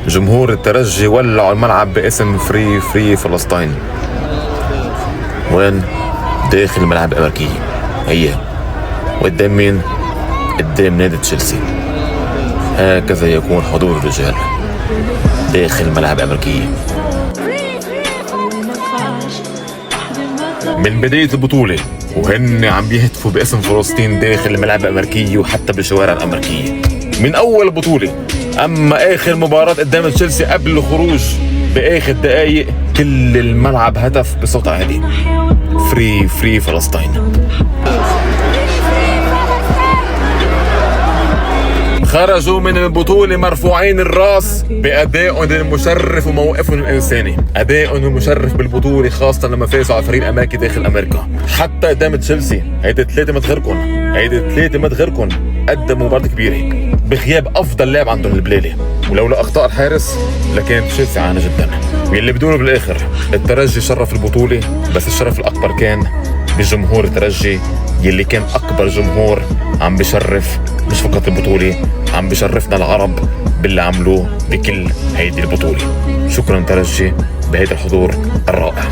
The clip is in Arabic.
جمهور الترجي ولعوا الملعب باسم فري فري فلسطين. وين؟ داخل الملعب الأمريكي. هي قدام مين؟ قدام نادي تشيلسي. هكذا يكون حضور الرجال داخل الملعب الأمريكي. من بداية البطولة وهن عم بيهتفوا باسم فلسطين داخل الملعب الأمريكي وحتى بالشوارع الأمريكية من أول البطولة. أما آخر مباراة قدام تشيلسي قبل الخروج بآخر دقايق كل الملعب هتف بصوت عالي فري فري فلسطين. خرجوا من البطولة مرفوعين الراس بأدائهم المشرف وموقفهم الإنساني. أدائهم المشرف بالبطولة خاصة لما فازوا على فريق الأمريكي داخل أمريكا. حتى قدام تشيلسي هيدي 3 متغيركم قدموا مباراة كبيرة بغياب أفضل لاعب عندهم البلالي، ولولا أخطاء الحارس لكان تشيلسي عانى جدا. واللي بدونه بالآخر الترجي شرف البطولة، بس الشرف الأكبر كان بجمهور الترجي يلي كان أكبر جمهور عم بشرف مش فقط البطولة، عم بشرفنا العرب باللي عملوه بكل هيدي البطولة. شكرا ترجي بهيدا الحضور الرائع.